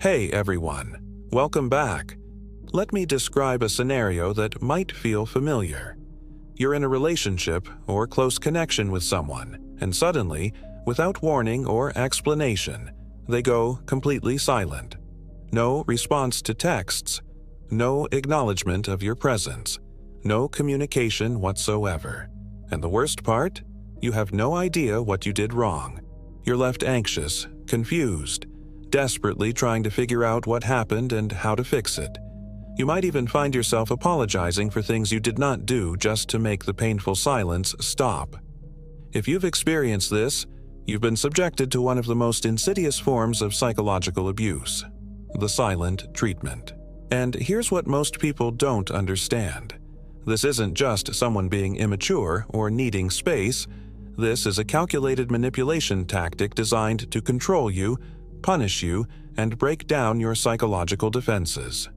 Hey everyone, welcome back. Let me describe a scenario that might feel familiar. You're in a relationship or close connection with someone, and suddenly, without warning or explanation, they go completely silent. No response to texts, no acknowledgement of your presence, no communication whatsoever. And the worst part? You have no idea what you did wrong. You're left anxious, confused, desperately trying to figure out what happened and how to fix it. You might even find yourself apologizing for things you did not do just to make the painful silence stop. If you've experienced this, you've been subjected to one of the most insidious forms of psychological abuse, the silent treatment. And here's what most people don't understand. This isn't just someone being immature or needing space. This is a calculated manipulation tactic designed to control you, punish you, and break down your psychological defenses.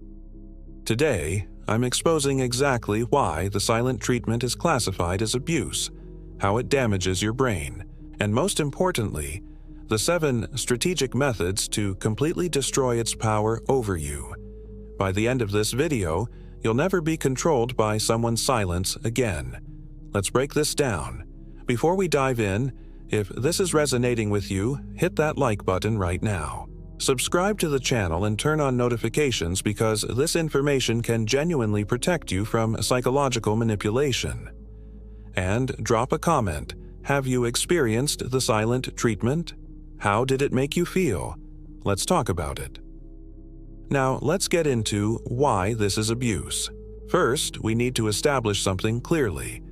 Today, I'm exposing exactly why the silent treatment is classified as abuse, how it damages your brain, and most importantly, the 7 strategic methods to completely destroy its power over you. By the end of this video, you'll never be controlled by someone's silence again. Let's break this down. Before we dive in, if this is resonating with you, hit that like button right now. Subscribe to the channel and turn on notifications because this information can genuinely protect you from psychological manipulation. And drop a comment. Have you experienced the silent treatment? How did it make you feel? Let's talk about it. Now, let's get into why this is abuse. First, we need to establish something clearly.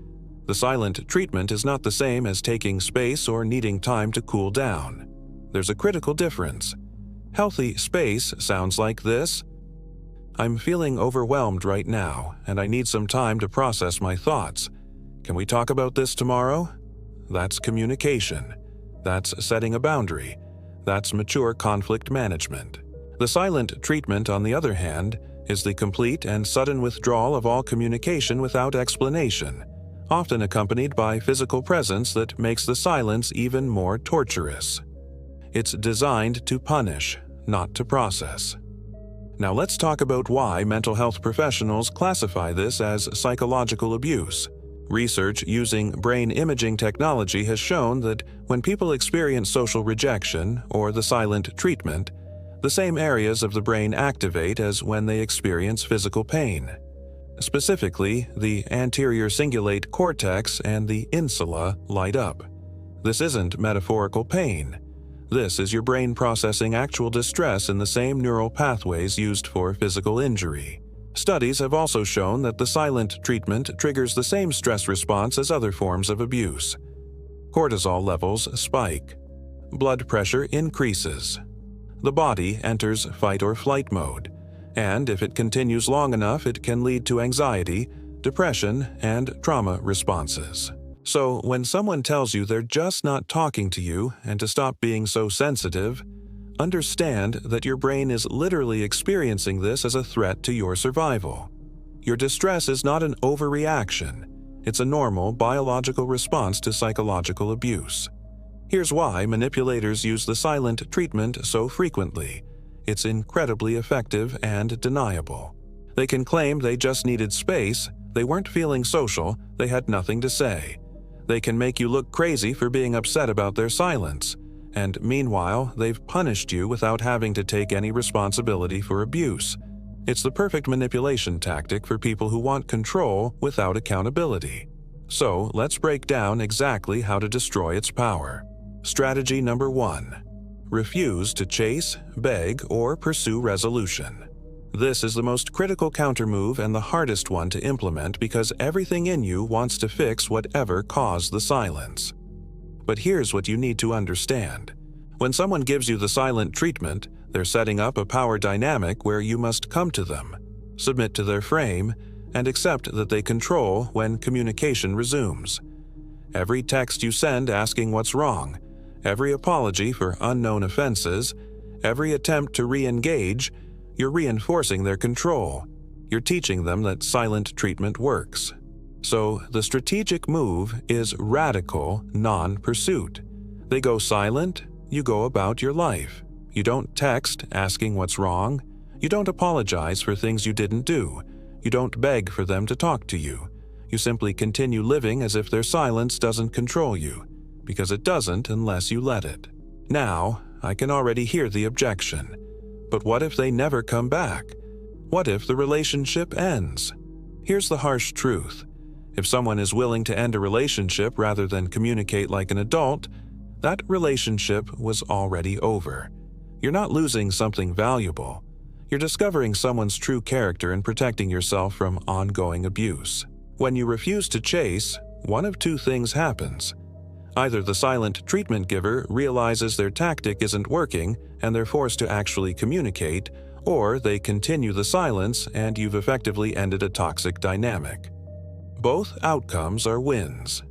The silent treatment is not the same as taking space or needing time to cool down. There's a critical difference. Healthy space sounds like this. I'm feeling overwhelmed right now, and I need some time to process my thoughts. Can we talk about this tomorrow? That's communication. That's setting a boundary. That's mature conflict management. The silent treatment, on the other hand, is the complete and sudden withdrawal of all communication without explanation, often accompanied by physical presence that makes the silence even more torturous. It's designed to punish, not to process. Now let's talk about why mental health professionals classify this as psychological abuse. Research using brain imaging technology has shown that when people experience social rejection or the silent treatment, the same areas of the brain activate as when they experience physical pain. Specifically, the anterior cingulate cortex and the insula light up. This isn't metaphorical pain. This is your brain processing actual distress in the same neural pathways used for physical injury. Studies have also shown that the silent treatment triggers the same stress response as other forms of abuse. Cortisol levels spike. Blood pressure increases. The body enters fight or flight mode. And if it continues long enough, it can lead to anxiety, depression, and trauma responses. So when someone tells you they're just not talking to you and to stop being so sensitive, understand that your brain is literally experiencing this as a threat to your survival. Your distress is not an overreaction. It's a normal biological response to psychological abuse. Here's why manipulators use the silent treatment so frequently. It's incredibly effective and deniable. They can claim they just needed space, they weren't feeling social, they had nothing to say. They can make you look crazy for being upset about their silence. And meanwhile, they've punished you without having to take any responsibility for abuse. It's the perfect manipulation tactic for people who want control without accountability. So let's break down exactly how to destroy its power. Strategy number 1. Refuse to chase, beg, or pursue resolution. This is the most critical countermove and the hardest one to implement because everything in you wants to fix whatever caused the silence. But here's what you need to understand. When someone gives you the silent treatment, they're setting up a power dynamic where you must come to them, submit to their frame, and accept that they control when communication resumes. Every text you send asking what's wrong, every apology for unknown offenses, every attempt to re-engage, you're reinforcing their control. You're teaching them that silent treatment works. So the strategic move is radical non-pursuit. They go silent, you go about your life. You don't text asking what's wrong. You don't apologize for things you didn't do. You don't beg for them to talk to you. You simply continue living as if their silence doesn't control you, because it doesn't unless you let it. Now, I can already hear the objection. But what if they never come back? What if the relationship ends? Here's the harsh truth. If someone is willing to end a relationship rather than communicate like an adult, that relationship was already over. You're not losing something valuable. You're discovering someone's true character and protecting yourself from ongoing abuse. When you refuse to chase, one of two things happens. Either the silent treatment giver realizes their tactic isn't working and they're forced to actually communicate, or they continue the silence and you've effectively ended a toxic dynamic. Both outcomes are wins.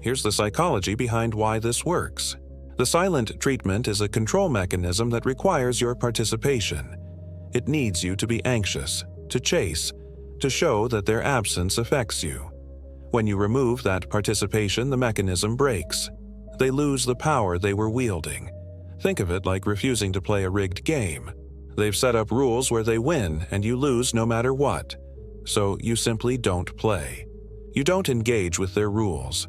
Here's the psychology behind why this works. The silent treatment is a control mechanism that requires your participation. It needs you to be anxious, to chase, to show that their absence affects you. When you remove that participation, the mechanism breaks. They lose the power they were wielding. Think of it like refusing to play a rigged game. They've set up rules where they win and you lose no matter what. So you simply don't play. You don't engage with their rules.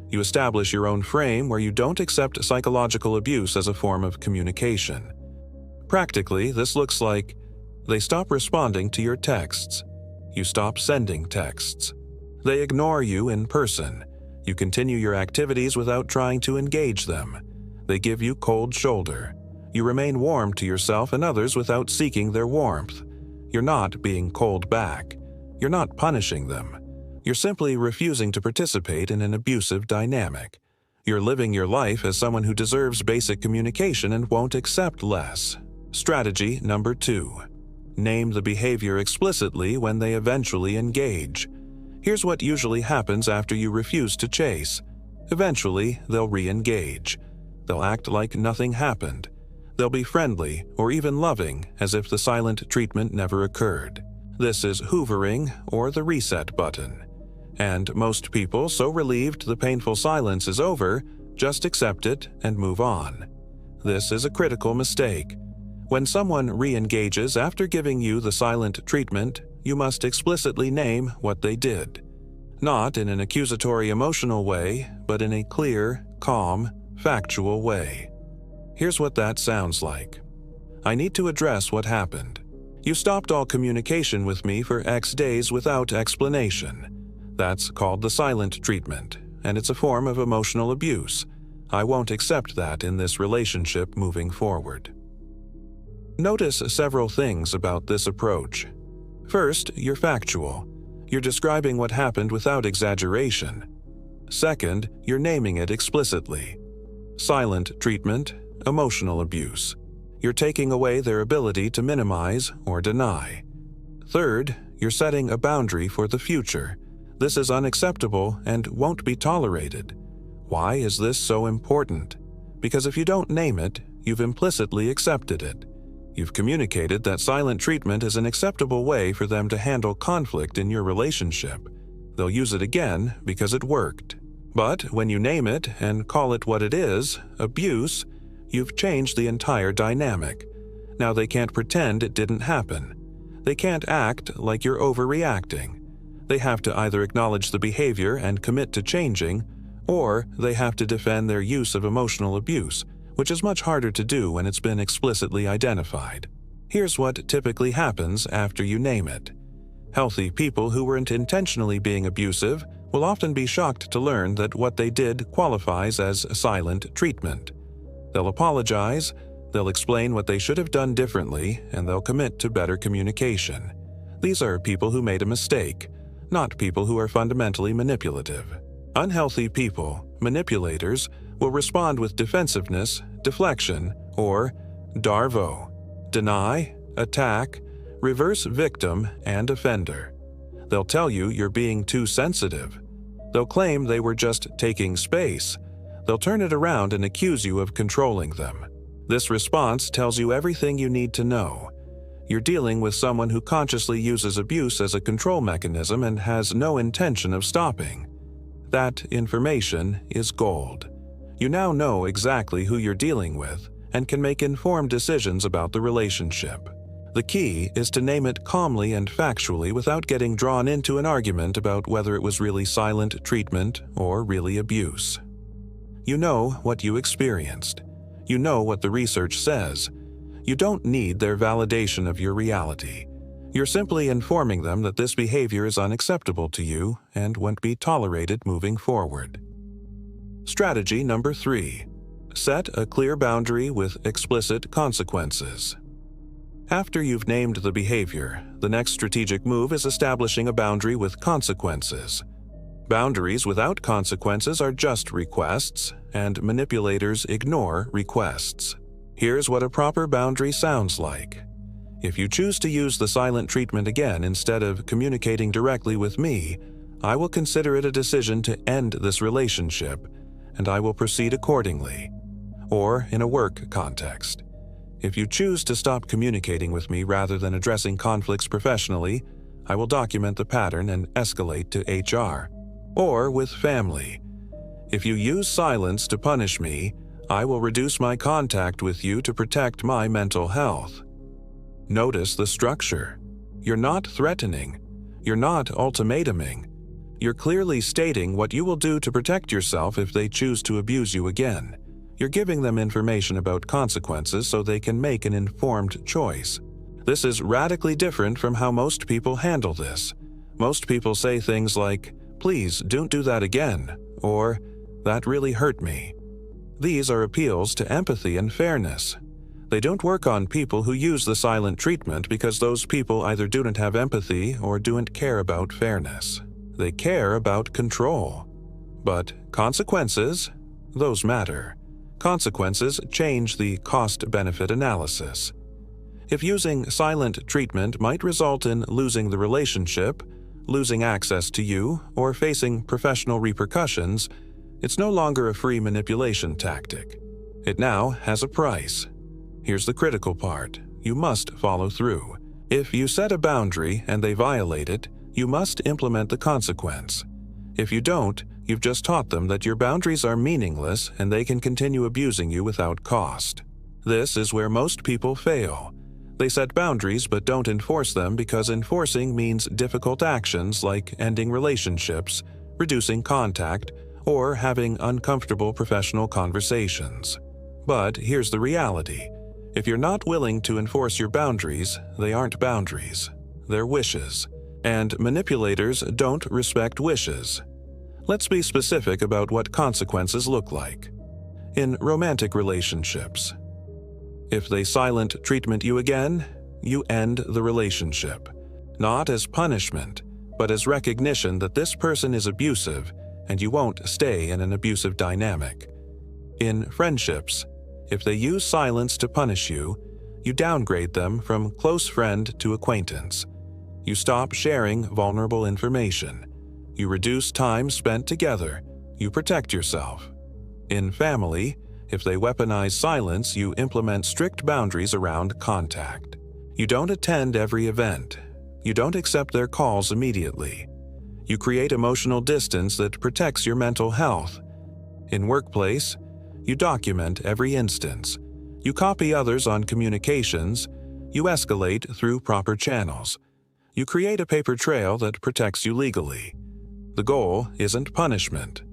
You establish your own frame where you don't accept psychological abuse as a form of communication. Practically, this looks like they stop responding to your texts. You stop sending texts. They ignore you in person. You continue your activities without trying to engage them. They give you cold shoulder. You remain warm to yourself and others without seeking their warmth. You're not being cold back. You're not punishing them. You're simply refusing to participate in an abusive dynamic. You're living your life as someone who deserves basic communication and won't accept less. Strategy number 2. Name the behavior explicitly when they eventually engage. Here's what usually happens after you refuse to chase. Eventually, they'll re-engage. They'll act like nothing happened. They'll be friendly or even loving as if the silent treatment never occurred. This is hoovering or the reset button. And most people, so relieved the painful silence is over, just accept it and move on. This is a critical mistake. When someone re-engages after giving you the silent treatment, you must explicitly name what they did. Not in an accusatory emotional way, but in a clear, calm, factual way. Here's what that sounds like. I need to address what happened. You stopped all communication with me for X days without explanation. That's called the silent treatment, and it's a form of emotional abuse. I won't accept that in this relationship moving forward. Notice several things about this approach. First, you're factual. You're describing what happened without exaggeration. Second, you're naming it explicitly. Silent treatment, emotional abuse. You're taking away their ability to minimize or deny. Third, you're setting a boundary for the future. This is unacceptable and won't be tolerated. Why is this so important? Because if you don't name it, you've implicitly accepted it. You've communicated that silent treatment is an acceptable way for them to handle conflict in your relationship. They'll use it again because it worked. But when you name it and call it what it is, abuse, you've changed the entire dynamic. Now they can't pretend it didn't happen. They can't act like you're overreacting. They have to either acknowledge the behavior and commit to changing, or they have to defend their use of emotional abuse, which is much harder to do when it's been explicitly identified. Here's what typically happens after you name it. Healthy people who weren't intentionally being abusive will often be shocked to learn that what they did qualifies as silent treatment. They'll apologize, they'll explain what they should have done differently, and they'll commit to better communication. These are people who made a mistake, not people who are fundamentally manipulative. Unhealthy people, manipulators, will respond with defensiveness, deflection, or darvo, deny, attack, reverse victim, and offender. They'll tell you you're being too sensitive. They'll claim they were just taking space. They'll turn it around and accuse you of controlling them. This response tells you everything you need to know. You're dealing with someone who consciously uses abuse as a control mechanism and has no intention of stopping. That information is gold. You now know exactly who you're dealing with, and can make informed decisions about the relationship. The key is to name it calmly and factually without getting drawn into an argument about whether it was really silent treatment or really abuse. You know what you experienced. You know what the research says. You don't need their validation of your reality. You're simply informing them that this behavior is unacceptable to you and won't be tolerated moving forward. Strategy number 3. Set a clear boundary with explicit consequences. After you've named the behavior, the next strategic move is establishing a boundary with consequences. Boundaries without consequences are just requests, and manipulators ignore requests. Here's what a proper boundary sounds like. If you choose to use the silent treatment again instead of communicating directly with me, I will consider it a decision to end this relationship, and I will proceed accordingly. Or in a work context. If you choose to stop communicating with me rather than addressing conflicts professionally, I will document the pattern and escalate to HR. Or with family. If you use silence to punish me, I will reduce my contact with you to protect my mental health. Notice the structure. You're not threatening. You're not ultimatuming. You're clearly stating what you will do to protect yourself if they choose to abuse you again. You're giving them information about consequences so they can make an informed choice. This is radically different from how most people handle this. Most people say things like, "Please don't do that again," or "That really hurt me." These are appeals to empathy and fairness. They don't work on people who use the silent treatment because those people either don't have empathy or don't care about fairness. They care about control. But consequences, those matter. Consequences change the cost-benefit analysis. If using silent treatment might result in losing the relationship, losing access to you, or facing professional repercussions, it's no longer a free manipulation tactic. It now has a price. Here's the critical part. You must follow through. If you set a boundary and they violate it, you must implement the consequence. If you don't, you've just taught them that your boundaries are meaningless and they can continue abusing you without cost. This is where most people fail. They set boundaries but don't enforce them because enforcing means difficult actions like ending relationships, reducing contact, or having uncomfortable professional conversations. But here's the reality. If you're not willing to enforce your boundaries, they aren't boundaries. They're wishes. And manipulators don't respect wishes. Let's be specific about what consequences look like. In romantic relationships, if they silent treatment you again, you end the relationship. Not as punishment, but as recognition that this person is abusive and you won't stay in an abusive dynamic. In friendships, if they use silence to punish you, you downgrade them from close friend to acquaintance. You stop sharing vulnerable information. You reduce time spent together. You protect yourself. In family, if they weaponize silence, you implement strict boundaries around contact. You don't attend every event. You don't accept their calls immediately. You create emotional distance that protects your mental health. In workplace, you document every instance. You copy others on communications. You escalate through proper channels. You create a paper trail that protects you legally. The goal isn't punishment.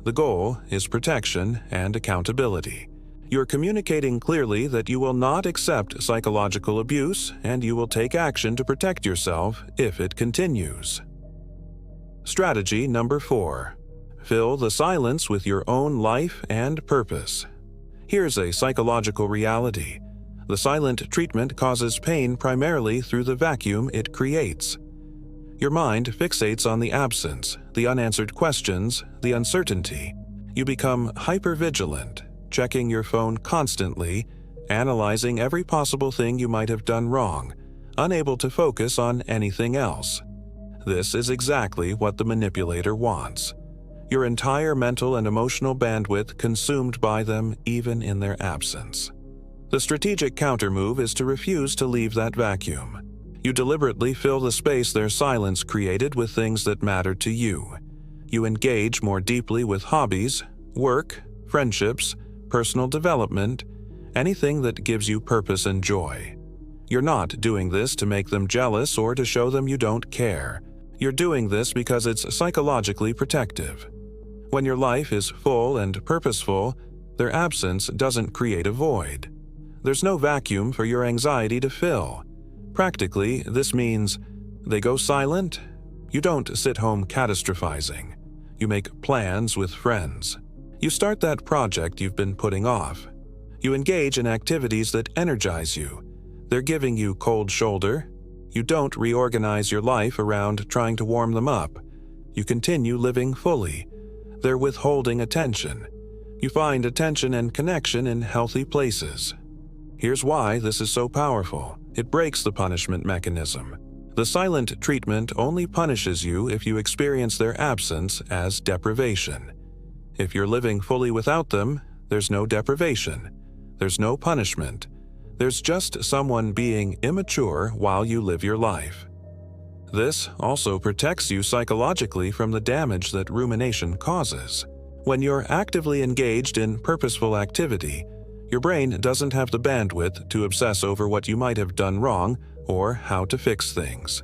The goal is protection and accountability. You're communicating clearly that you will not accept psychological abuse and you will take action to protect yourself if it continues. Strategy number 4. Fill the silence with your own life and purpose. Here's a psychological reality. The silent treatment causes pain primarily through the vacuum it creates. Your mind fixates on the absence, the unanswered questions, the uncertainty. You become hypervigilant, checking your phone constantly, analyzing every possible thing you might have done wrong, unable to focus on anything else. This is exactly what the manipulator wants. Your entire mental and emotional bandwidth consumed by them even in their absence. The strategic countermove is to refuse to leave that vacuum. You deliberately fill the space their silence created with things that matter to you. You engage more deeply with hobbies, work, friendships, personal development, anything that gives you purpose and joy. You're not doing this to make them jealous or to show them you don't care. You're doing this because it's psychologically protective. When your life is full and purposeful, their absence doesn't create a void. There's no vacuum for your anxiety to fill. Practically, this means they go silent. You don't sit home catastrophizing. You make plans with friends. You start that project you've been putting off. You engage in activities that energize you. They're giving you cold shoulder. You don't reorganize your life around trying to warm them up. You continue living fully. They're withholding attention. You find attention and connection in healthy places. Here's why this is so powerful. It breaks the punishment mechanism. The silent treatment only punishes you if you experience their absence as deprivation. If you're living fully without them, there's no deprivation. There's no punishment. There's just someone being immature while you live your life. This also protects you psychologically from the damage that rumination causes. When you're actively engaged in purposeful activity, your brain doesn't have the bandwidth to obsess over what you might have done wrong or how to fix things.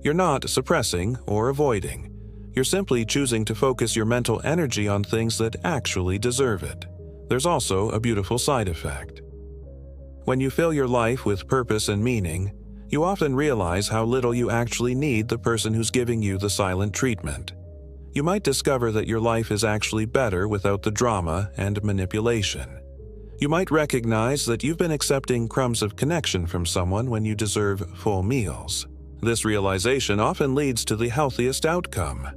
You're not suppressing or avoiding. You're simply choosing to focus your mental energy on things that actually deserve it. There's also a beautiful side effect. When you fill your life with purpose and meaning, you often realize how little you actually need the person who's giving you the silent treatment. You might discover that your life is actually better without the drama and manipulation. You might recognize that you've been accepting crumbs of connection from someone when you deserve full meals. This realization often leads to the healthiest outcome,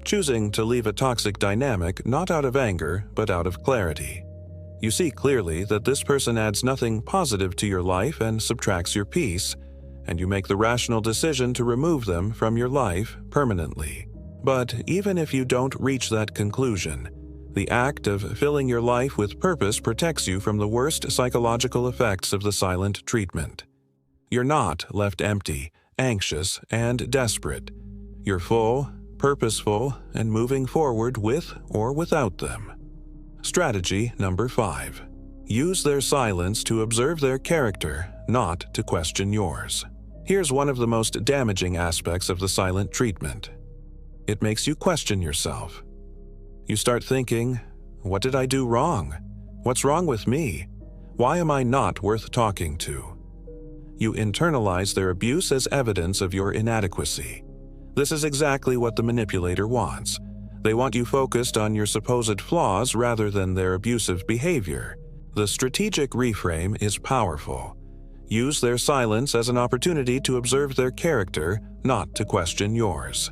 choosing to leave a toxic dynamic not out of anger but out of clarity. You see clearly that this person adds nothing positive to your life and subtracts your peace, and you make the rational decision to remove them from your life permanently. But even if you don't reach that conclusion, the act of filling your life with purpose protects you from the worst psychological effects of the silent treatment. You're not left empty, anxious, and desperate. You're full, purposeful, and moving forward with or without them. Strategy number 5. Use their silence to observe their character, not to question yours. Here's one of the most damaging aspects of the silent treatment. It makes you question yourself. You start thinking, what did I do wrong? What's wrong with me? Why am I not worth talking to? You internalize their abuse as evidence of your inadequacy. This is exactly what the manipulator wants. They want you focused on your supposed flaws rather than their abusive behavior. The strategic reframe is powerful. Use their silence as an opportunity to observe their character, not to question yours.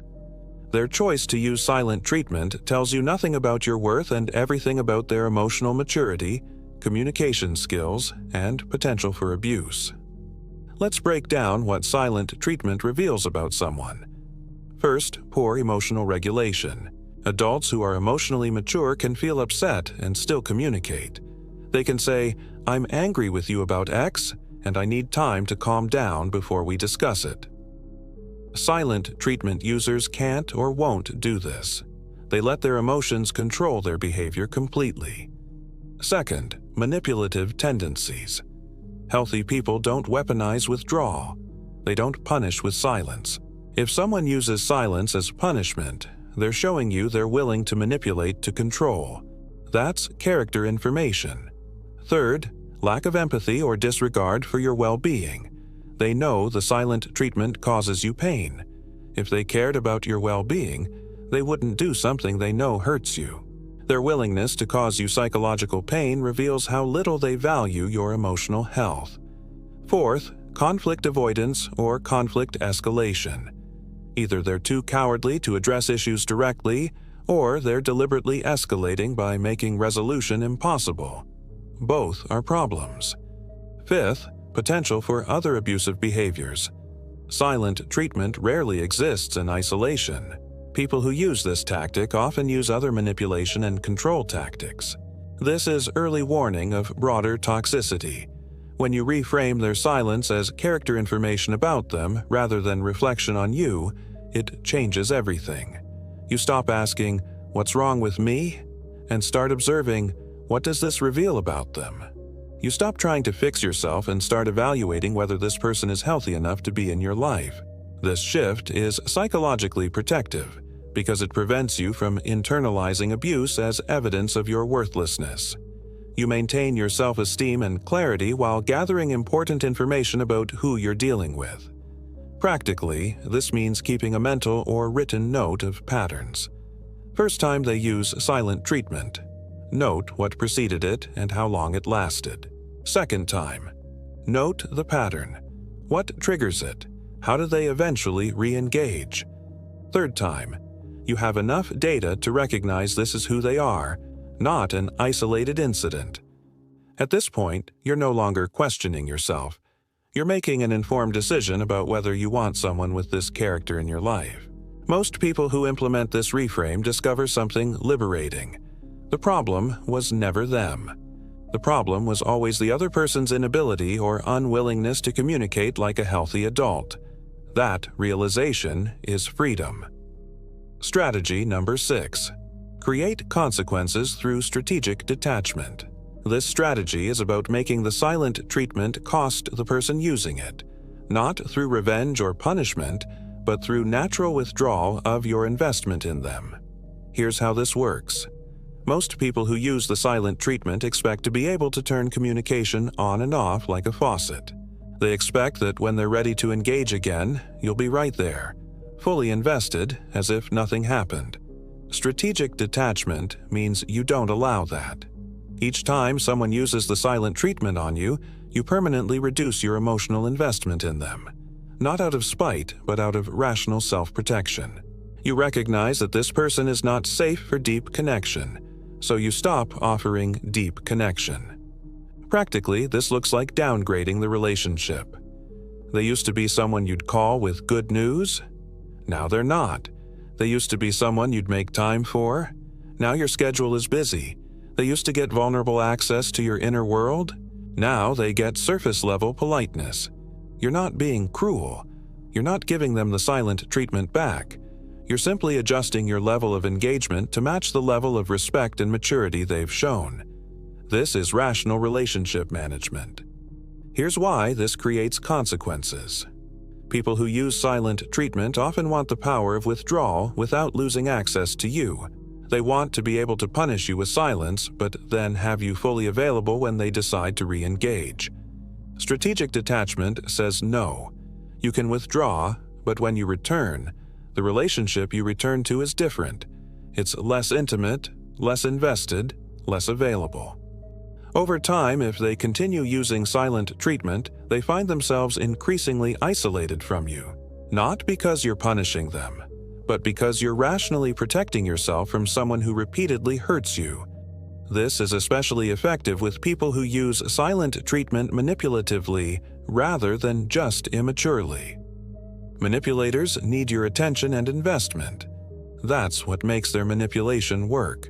Their choice to use silent treatment tells you nothing about your worth and everything about their emotional maturity, communication skills, and potential for abuse. Let's break down what silent treatment reveals about someone. First, poor emotional regulation. Adults who are emotionally mature can feel upset and still communicate. They can say, "I'm angry with you about X, and I need time to calm down before we discuss it." Silent treatment users can't or won't do this. They let their emotions control their behavior completely. Second, manipulative tendencies. Healthy people don't weaponize withdrawal. They don't punish with silence. If someone uses silence as punishment, they're showing you they're willing to manipulate to control. That's character information. Third, lack of empathy or disregard for your well-being. They know the silent treatment causes you pain. If they cared about your well-being, they wouldn't do something they know hurts you. Their willingness to cause you psychological pain reveals how little they value your emotional health. Fourth, conflict avoidance or conflict escalation. Either they're too cowardly to address issues directly, or they're deliberately escalating by making resolution impossible. Both are problems. Fifth, potential for other abusive behaviors. Silent treatment rarely exists in isolation. People who use this tactic often use other manipulation and control tactics. This is early warning of broader toxicity. When you reframe their silence as character information about them rather than reflection on you, it changes everything. You stop asking, "What's wrong with me?" and start observing, "What does this reveal about them?" You stop trying to fix yourself and start evaluating whether this person is healthy enough to be in your life. This shift is psychologically protective because it prevents you from internalizing abuse as evidence of your worthlessness. You maintain your self-esteem and clarity while gathering important information about who you're dealing with. Practically, this means keeping a mental or written note of patterns. First time they use silent treatment. Note what preceded it and how long it lasted. Second time. Note the pattern. What triggers it? How do they eventually re-engage? Third time. You have enough data to recognize this is who they are, not an isolated incident. At this point, you're no longer questioning yourself. You're making an informed decision about whether you want someone with this character in your life. Most people who implement this reframe discover something liberating. The problem was never them. The problem was always the other person's inability or unwillingness to communicate like a healthy adult. That realization is freedom. Strategy number 6. Create consequences through strategic detachment. This strategy is about making the silent treatment cost the person using it, not through revenge or punishment, but through natural withdrawal of your investment in them. Here's how this works. Most people who use the silent treatment expect to be able to turn communication on and off like a faucet. They expect that when they're ready to engage again, you'll be right there, fully invested as if nothing happened. Strategic detachment means you don't allow that. Each time someone uses the silent treatment on you, you permanently reduce your emotional investment in them. Not out of spite, but out of rational self-protection. You recognize that this person is not safe for deep connection, so you stop offering deep connection. Practically, this looks like downgrading the relationship. They used to be someone you'd call with good news. Now they're not. They used to be someone you'd make time for. Now your schedule is busy. They used to get vulnerable access to your inner world. Now they get surface-level politeness. You're not being cruel. You're not giving them the silent treatment back. You're simply adjusting your level of engagement to match the level of respect and maturity they've shown. This is rational relationship management. Here's why this creates consequences. People who use silent treatment often want the power of withdrawal without losing access to you. They want to be able to punish you with silence, but then have you fully available when they decide to re-engage. Strategic detachment says no. You can withdraw, but when you return, the relationship you return to is different. It's less intimate, less invested, less available. Over time, if they continue using silent treatment, they find themselves increasingly isolated from you. Not because you're punishing them, but because you're rationally protecting yourself from someone who repeatedly hurts you. This is especially effective with people who use silent treatment manipulatively rather than just immaturely. Manipulators need your attention and investment. That's what makes their manipulation work.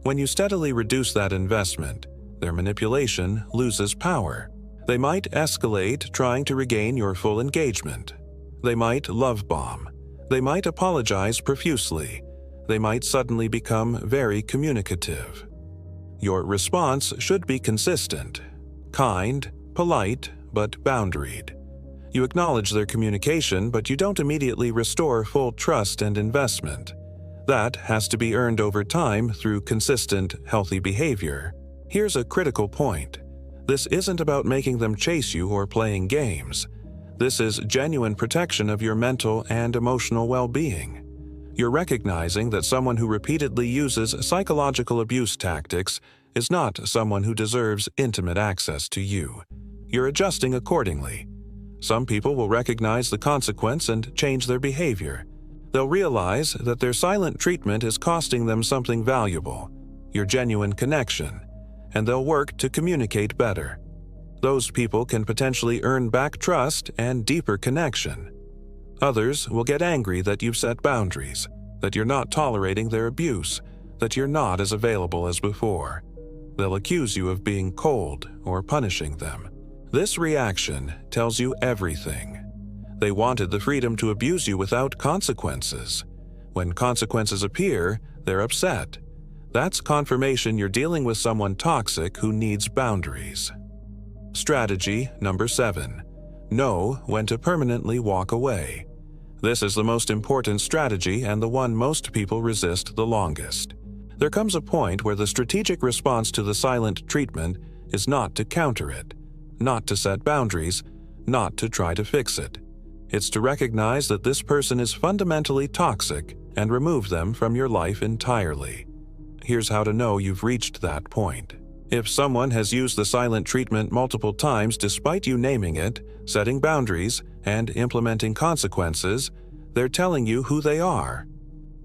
When you steadily reduce that investment, their manipulation loses power. They might escalate, trying to regain your full engagement. They might love bomb. They might apologize profusely. They might suddenly become very communicative. Your response should be consistent, kind, polite, but boundaried. You acknowledge their communication, but you don't immediately restore full trust and investment. That has to be earned over time through consistent, healthy behavior. Here's a critical point. This isn't about making them chase you or playing games. This is genuine protection of your mental and emotional well-being. You're recognizing that someone who repeatedly uses psychological abuse tactics is not someone who deserves intimate access to you. You're adjusting accordingly. Some people will recognize the consequence and change their behavior. They'll realize that their silent treatment is costing them something valuable, your genuine connection, and they'll work to communicate better. Those people can potentially earn back trust and deeper connection. Others will get angry that you've set boundaries, that you're not tolerating their abuse, that you're not as available as before. They'll accuse you of being cold or punishing them. This reaction tells you everything. They wanted the freedom to abuse you without consequences. When consequences appear, they're upset. That's confirmation you're dealing with someone toxic who needs boundaries. Strategy number 7. Know when to permanently walk away. This is the most important strategy and the one most people resist the longest. There comes a point where the strategic response to the silent treatment is not to counter it, not to set boundaries, not to try to fix it. It's to recognize that this person is fundamentally toxic and remove them from your life entirely. Here's how to know you've reached that point. If someone has used the silent treatment multiple times despite you naming it, setting boundaries, and implementing consequences, they're telling you who they are.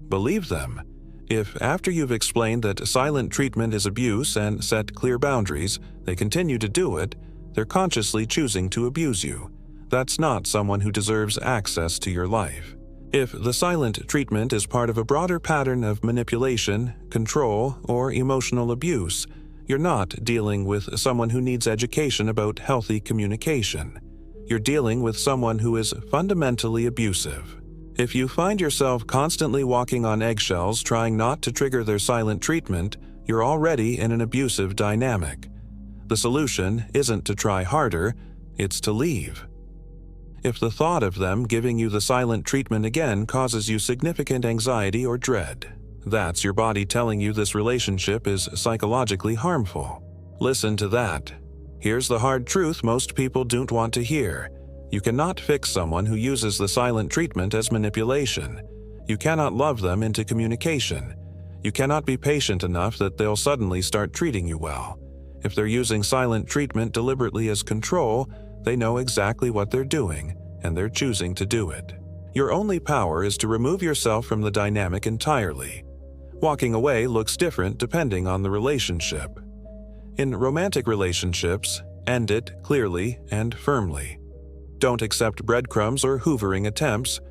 Believe them. If after you've explained that silent treatment is abuse and set clear boundaries, they continue to do it, they're consciously choosing to abuse you. That's not someone who deserves access to your life. If the silent treatment is part of a broader pattern of manipulation, control, or emotional abuse, you're not dealing with someone who needs education about healthy communication. You're dealing with someone who is fundamentally abusive. If you find yourself constantly walking on eggshells trying not to trigger their silent treatment, you're already in an abusive dynamic. The solution isn't to try harder, it's to leave. If the thought of them giving you the silent treatment again causes you significant anxiety or dread, that's your body telling you this relationship is psychologically harmful. Listen to that. Here's the hard truth most people don't want to hear. You cannot fix someone who uses the silent treatment as manipulation. You cannot love them into communication. You cannot be patient enough that they'll suddenly start treating you well. If they're using silent treatment deliberately as control, they know exactly what they're doing, and they're choosing to do it. Your only power is to remove yourself from the dynamic entirely. Walking away looks different depending on the relationship. In romantic relationships, end it clearly and firmly. Don't accept breadcrumbs or hoovering attempts.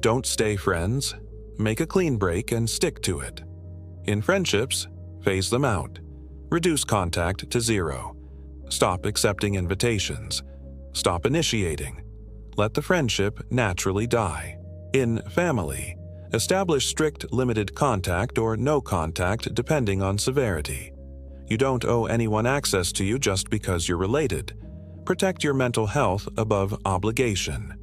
Don't stay friends. Make a clean break and stick to it. In friendships, phase them out. Reduce contact to 0. Stop accepting invitations. Stop initiating. Let the friendship naturally die. In family, establish strict limited contact or no contact depending on severity. You don't owe anyone access to you just because you're related. Protect your mental health above obligation.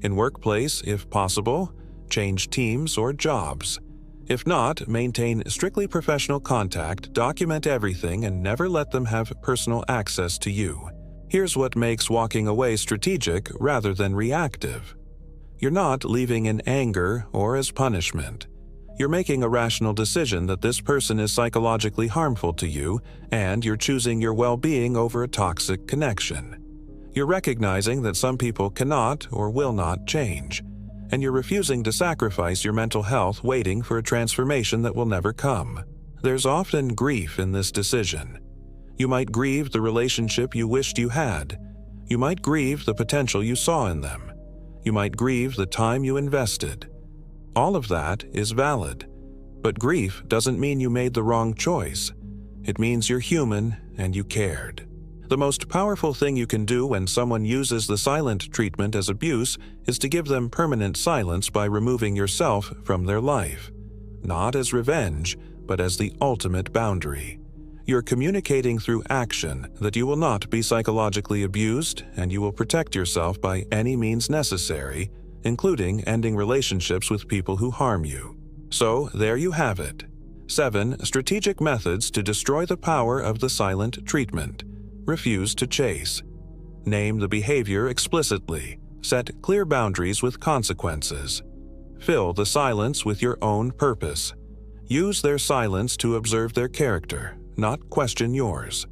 In workplace, if possible, change teams or jobs. If not, maintain strictly professional contact, document everything, and never let them have personal access to you. Here's what makes walking away strategic rather than reactive. You're not leaving in anger or as punishment. You're making a rational decision that this person is psychologically harmful to you, and you're choosing your well-being over a toxic connection. You're recognizing that some people cannot or will not change, and you're refusing to sacrifice your mental health waiting for a transformation that will never come. There's often grief in this decision. You might grieve the relationship you wished you had. You might grieve the potential you saw in them. You might grieve the time you invested. All of that is valid, but grief doesn't mean you made the wrong choice. It means you're human and you cared. The most powerful thing you can do when someone uses the silent treatment as abuse is to give them permanent silence by removing yourself from their life. Not as revenge, but as the ultimate boundary. You're communicating through action that you will not be psychologically abused and you will protect yourself by any means necessary, including ending relationships with people who harm you. So, there you have it. 7 strategic methods to destroy the power of the silent treatment. Refuse to chase. Name the behavior explicitly. Set clear boundaries with consequences. Fill the silence with your own purpose. Use their silence to observe their character, not question yours.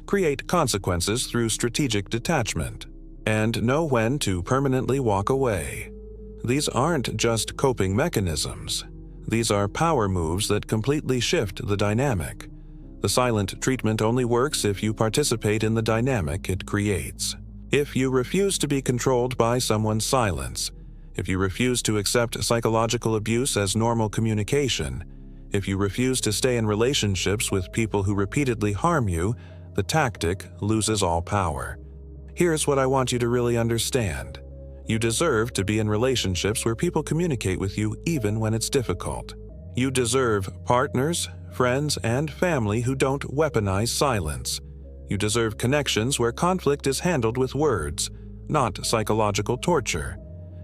Create consequences through strategic detachment. And know when to permanently walk away. These aren't just coping mechanisms. These are power moves that completely shift the dynamic. The silent treatment only works if you participate in the dynamic it creates. If you refuse to be controlled by someone's silence, if you refuse to accept psychological abuse as normal communication, if you refuse to stay in relationships with people who repeatedly harm you, the tactic loses all power. Here's what I want you to really understand. You deserve to be in relationships where people communicate with you even when it's difficult. You deserve partners, friends, and family who don't weaponize silence. You deserve connections where conflict is handled with words, not psychological torture.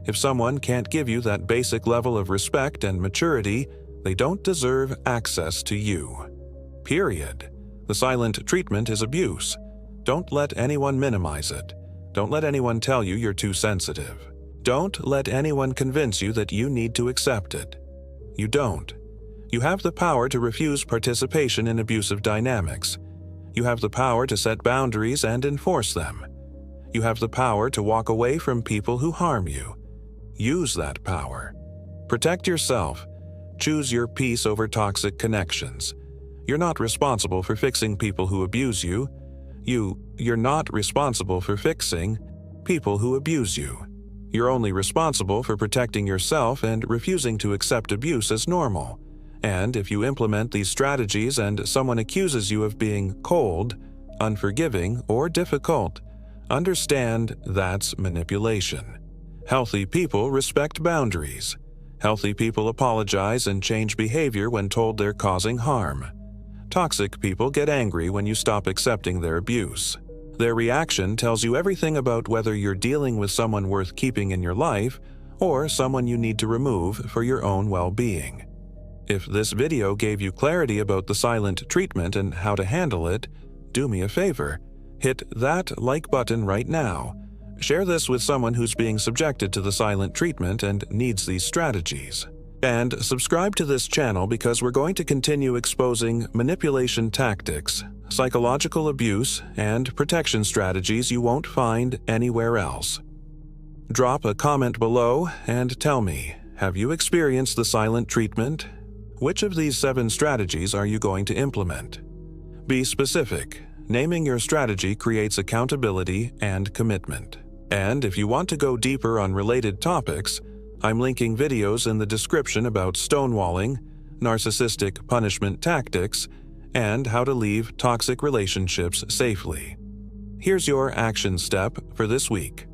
If someone can't give you that basic level of respect and maturity, they don't deserve access to you. Period. The silent treatment is abuse. Don't let anyone minimize it. Don't let anyone tell you you're too sensitive. Don't let anyone convince you that you need to accept it. You don't. You have the power to refuse participation in abusive dynamics. You have the power to set boundaries and enforce them. You have the power to walk away from people who harm you. Use that power. Protect yourself. Choose your peace over toxic connections. You're not responsible for fixing people who abuse you. You're not responsible for fixing people who abuse you. You're only responsible for protecting yourself and refusing to accept abuse as normal. And if you implement these strategies and someone accuses you of being cold, unforgiving, or difficult, understand that's manipulation. Healthy people respect boundaries. Healthy people apologize and change behavior when told they're causing harm. Toxic people get angry when you stop accepting their abuse. Their reaction tells you everything about whether you're dealing with someone worth keeping in your life or someone you need to remove for your own well-being. If this video gave you clarity about the silent treatment and how to handle it, do me a favor. Hit that like button right now. Share this with someone who's being subjected to the silent treatment and needs these strategies. And subscribe to this channel because we're going to continue exposing manipulation tactics, psychological abuse, and protection strategies you won't find anywhere else. Drop a comment below and tell me, have you experienced the silent treatment? Which of these 7 strategies are you going to implement? Be specific. Naming your strategy creates accountability and commitment. And if you want to go deeper on related topics, I'm linking videos in the description about stonewalling, narcissistic punishment tactics, and how to leave toxic relationships safely. Here's your action step for this week.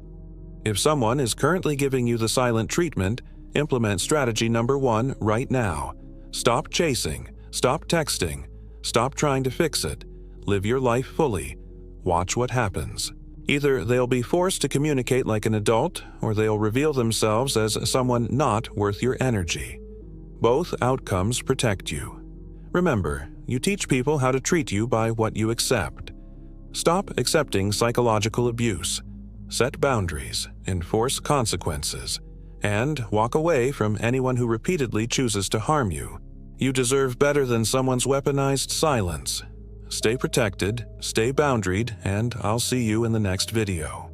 If someone is currently giving you the silent treatment, implement strategy number 1 right now. Stop chasing, stop texting, stop trying to fix it, live your life fully. Watch what happens. Either they'll be forced to communicate like an adult, or they'll reveal themselves as someone not worth your energy. Both outcomes protect you. Remember, you teach people how to treat you by what you accept. Stop accepting psychological abuse. Set boundaries, enforce consequences, and walk away from anyone who repeatedly chooses to harm you. You deserve better than someone's weaponized silence. Stay protected, stay boundaried, and I'll see you in the next video.